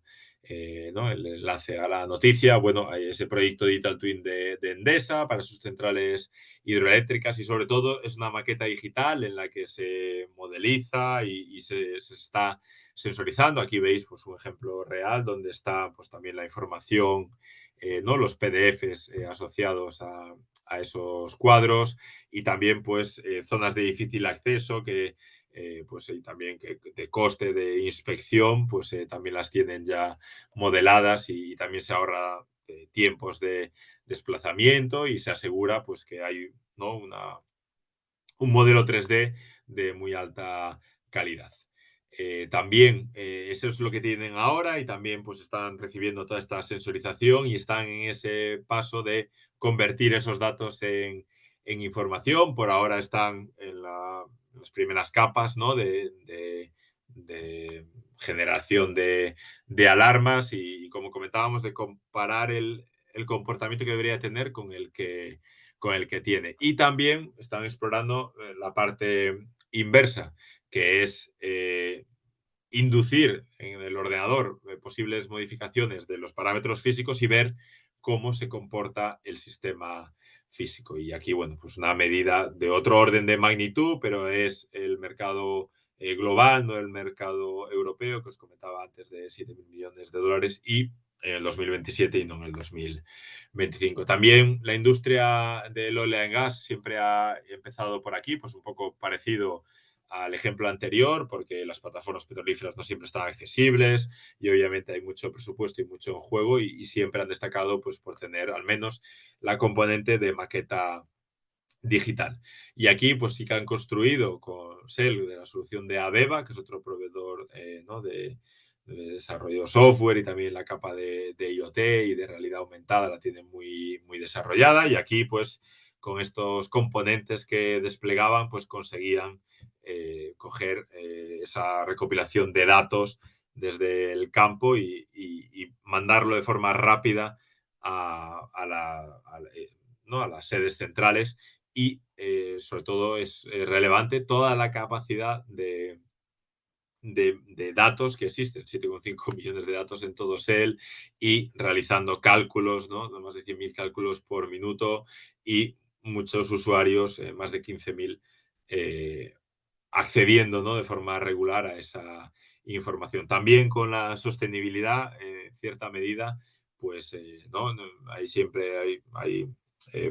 [SPEAKER 1] ¿no? el enlace a la noticia. Bueno, hay ese proyecto Digital Twin de Endesa para sus centrales hidroeléctricas y sobre todo es una maqueta digital en la que se modeliza y se está sensorizando. Aquí veis pues, un ejemplo real donde está pues, también la información, ¿no? los PDFs asociados a esos cuadros y también pues zonas de difícil acceso que pues y también que de coste de inspección pues también las tienen ya modeladas y también se ahorra tiempos de desplazamiento y se asegura pues que hay ¿no? un modelo 3D de muy alta calidad. También eso es lo que tienen ahora y también pues están recibiendo toda esta sensorización y están en ese paso de convertir esos datos en información. Por ahora están en las primeras capas ¿no? de generación de alarmas y, como comentábamos, de comparar el comportamiento que debería tener con el que tiene. Y también están explorando la parte inversa, que es inducir en el ordenador posibles modificaciones de los parámetros físicos y ver cómo se comporta el sistema físico. Y aquí, bueno, pues una medida de otro orden de magnitud, pero es el mercado global, no el mercado europeo, que os comentaba antes, de 7.000 millones de dólares, y en el 2027 y no en el 2025. También la industria del oil and gas siempre ha empezado por aquí, pues un poco parecido al ejemplo anterior, porque las plataformas petrolíferas no siempre están accesibles y obviamente hay mucho presupuesto y mucho en juego y siempre han destacado pues, por tener al menos la componente de maqueta digital. Y aquí pues sí que han construido con Shell de la solución de Aveva, que es otro proveedor ¿no? de desarrollo software y también la capa de IoT y de realidad aumentada la tienen muy, muy desarrollada y aquí pues con estos componentes que desplegaban pues conseguían coger esa recopilación de datos desde el campo y mandarlo de forma rápida ¿no? a las sedes centrales y sobre todo es relevante toda la capacidad de datos que existen, 7,5 millones de datos en todo SEL y realizando cálculos, ¿no? Más de 100.000 cálculos por minuto y muchos usuarios, más de 15.000, accediendo, ¿no? de forma regular a esa información. También con la sostenibilidad, en cierta medida, pues ¿no? Hay siempre hay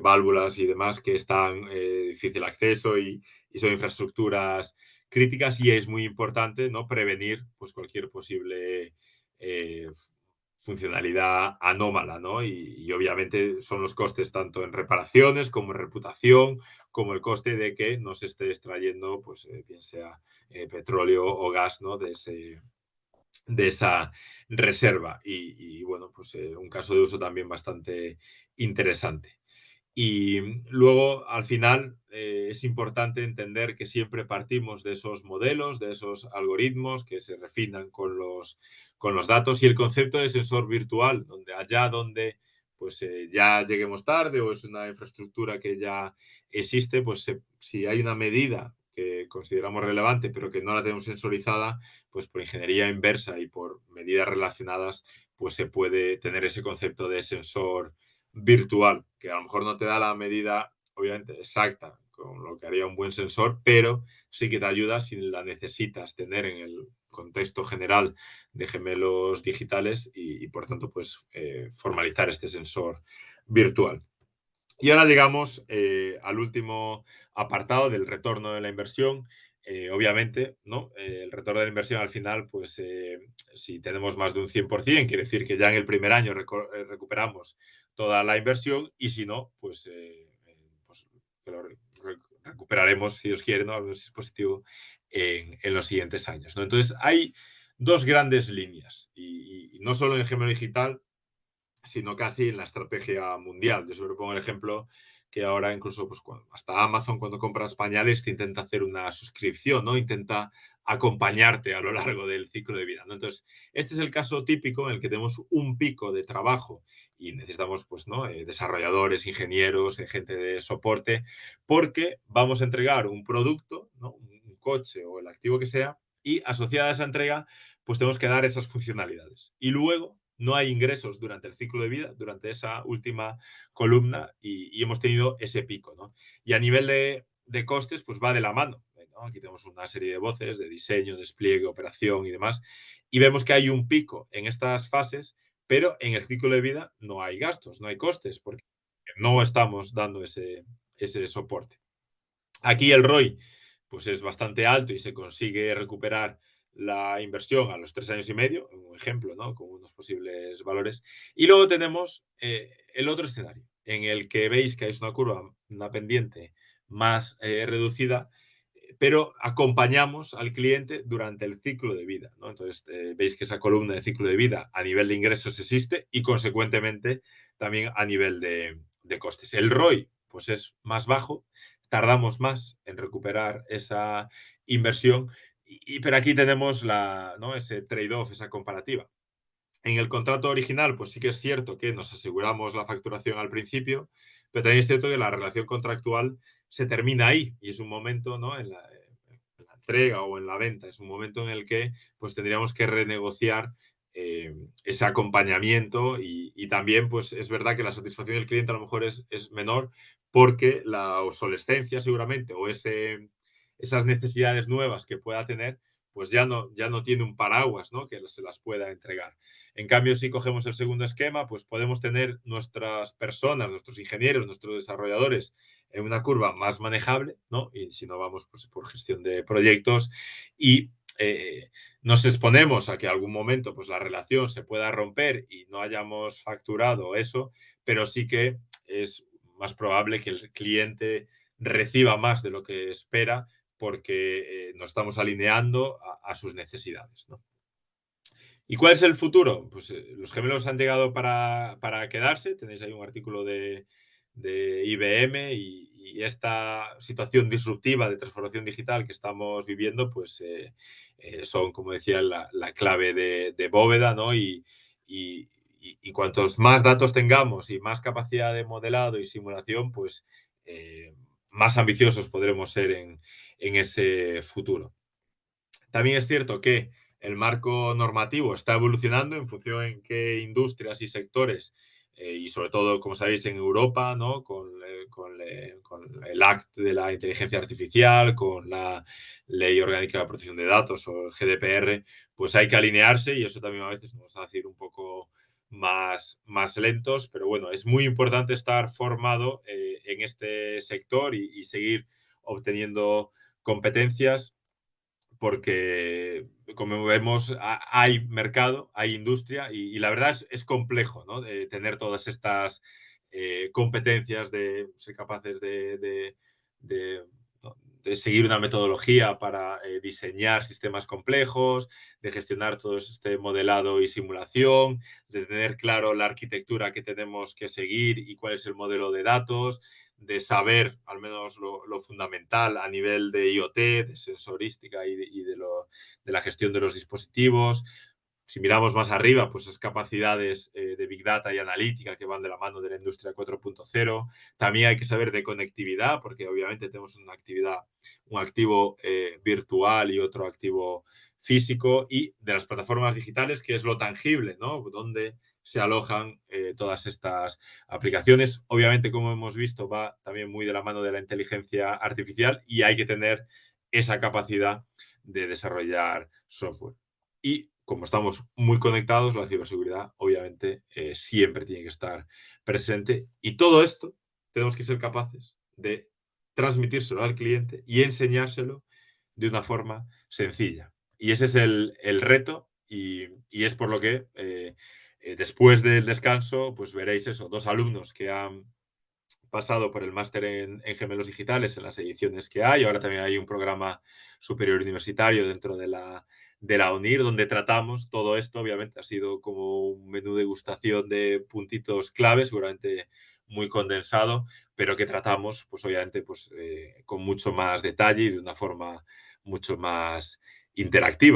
[SPEAKER 1] válvulas y demás que están difícil acceso y son infraestructuras críticas y es muy importante no prevenir pues, cualquier posible eh, funcionalidad anómala, ¿no? Y obviamente son los costes tanto en reparaciones como en reputación, como el coste de que no se esté extrayendo, pues bien sea petróleo o gas, ¿no? De esa reserva. Y bueno, pues un caso de uso también bastante interesante. Y luego, al final, es importante entender que siempre partimos de esos modelos, de esos algoritmos que se refinan con los datos y el concepto de sensor virtual, donde allá donde pues ya lleguemos tarde o es una infraestructura que ya existe, pues si hay una medida que consideramos relevante pero que no la tenemos sensorizada, pues por ingeniería inversa y por medidas relacionadas, pues se puede tener ese concepto de sensor virtual, que a lo mejor no te da la medida, obviamente, exacta, con lo que haría un buen sensor, pero sí que te ayuda si la necesitas tener en el contexto general de gemelos digitales y por tanto, pues formalizar este sensor virtual. Y ahora llegamos al último apartado del retorno de la inversión. Obviamente, ¿no? El retorno de la inversión al final, pues si tenemos más de un 100%, quiere decir que ya en el primer año recuperamos toda la inversión y si no, pues que lo recuperaremos, si Dios quiere, ¿no? A ver si es positivo en los siguientes años, ¿no? Entonces, hay dos grandes líneas y no solo en Gemelo Digital, sino casi en la estrategia mundial. Yo siempre pongo el ejemplo que ahora incluso pues, hasta Amazon cuando compras pañales te intenta hacer una suscripción, ¿no? Intenta acompañarte a lo largo del ciclo de vida, ¿no? Entonces, este es el caso típico en el que tenemos un pico de trabajo y necesitamos, pues, ¿no? Desarrolladores, ingenieros, gente de soporte, porque vamos a entregar un producto, ¿no? Un coche o el activo que sea, y asociada a esa entrega, pues tenemos que dar esas funcionalidades. Y luego no hay ingresos durante el ciclo de vida, durante esa última columna, y hemos tenido ese pico, ¿no? Y a nivel de costes, pues va de la mano, ¿no? Aquí tenemos una serie de voces de diseño, despliegue, operación y demás, y vemos que hay un pico en estas fases, pero en el ciclo de vida no hay gastos, no hay costes, porque no estamos dando ese soporte. Aquí el ROI pues es bastante alto y se consigue recuperar la inversión a los 3 años y medio, un ejemplo, ¿no? Con unos posibles valores. Y luego tenemos el otro escenario, en el que veis que es una curva, una pendiente más reducida, pero acompañamos al cliente durante el ciclo de vida, ¿no? Entonces, veis que esa columna de ciclo de vida a nivel de ingresos existe y, consecuentemente, también a nivel de costes. El ROI, pues es más bajo, tardamos más en recuperar esa inversión, pero aquí tenemos ¿no? ese trade-off, esa comparativa. En el contrato original, pues sí que es cierto que nos aseguramos la facturación al principio, pero también es cierto que la relación contractual se termina ahí y es un momento, ¿no? En la entrega o en la venta, es un momento en el que pues tendríamos que renegociar ese acompañamiento y también pues es verdad que la satisfacción del cliente a lo mejor es menor porque la obsolescencia seguramente o esas necesidades nuevas que pueda tener pues ya no tiene un paraguas, ¿no? Que se las pueda entregar. En cambio, si cogemos el segundo esquema, pues podemos tener nuestras personas, nuestros ingenieros, nuestros desarrolladores en una curva más manejable, ¿no? Y si no vamos pues, por gestión de proyectos y nos exponemos a que algún momento pues, la relación se pueda romper y no hayamos facturado eso, pero sí que es más probable que el cliente reciba más de lo que espera porque nos estamos alineando a sus necesidades, ¿no? ¿Y cuál es el futuro? Pues los gemelos han llegado para quedarse. Tenéis ahí un artículo de IBM y esta situación disruptiva de transformación digital que estamos viviendo, pues son, como decía, la clave de bóveda, ¿no? Y, y cuantos más datos tengamos y más capacidad de modelado y simulación, pues más ambiciosos podremos ser en ese futuro. También es cierto que el marco normativo está evolucionando en función en qué industrias y sectores, y sobre todo, como sabéis, en Europa, ¿no? Con el Act de la Inteligencia Artificial, con la Ley Orgánica de Protección de Datos o el GDPR, pues hay que alinearse y eso también a veces nos hace ir un poco más lentos, pero bueno, es muy importante estar formado en este sector y seguir obteniendo competencias porque, como vemos, hay mercado, hay industria y la verdad es complejo, ¿no? De tener todas estas competencias, de ser capaces de, ¿no? de seguir una metodología para diseñar sistemas complejos, de gestionar todo este modelado y simulación, de tener claro la arquitectura que tenemos que seguir y cuál es el modelo de datos, de saber al menos lo fundamental a nivel de IoT, de sensorística de la gestión de los dispositivos. Si miramos más arriba, pues esas capacidades de Big Data y analítica que van de la mano de la industria 4.0. También hay que saber de conectividad, porque obviamente tenemos una actividad, un activo virtual y otro activo físico, y de las plataformas digitales, que es lo tangible, ¿no? Donde se alojan todas estas aplicaciones. Obviamente, como hemos visto, va también muy de la mano de la inteligencia artificial y hay que tener esa capacidad de desarrollar software. Y como estamos muy conectados, la ciberseguridad obviamente siempre tiene que estar presente. Y todo esto tenemos que ser capaces de transmitírselo al cliente y enseñárselo de una forma sencilla. Y ese es el reto y es por lo que después del descanso, pues veréis eso, dos alumnos que han pasado por el máster en gemelos digitales en las ediciones que hay. Ahora también hay un programa superior universitario dentro de la UNIR donde tratamos todo esto. Obviamente ha sido como un menú de degustación de puntitos claves, seguramente muy condensado, pero que tratamos, pues obviamente, pues, con mucho más detalle y de una forma mucho más interactiva.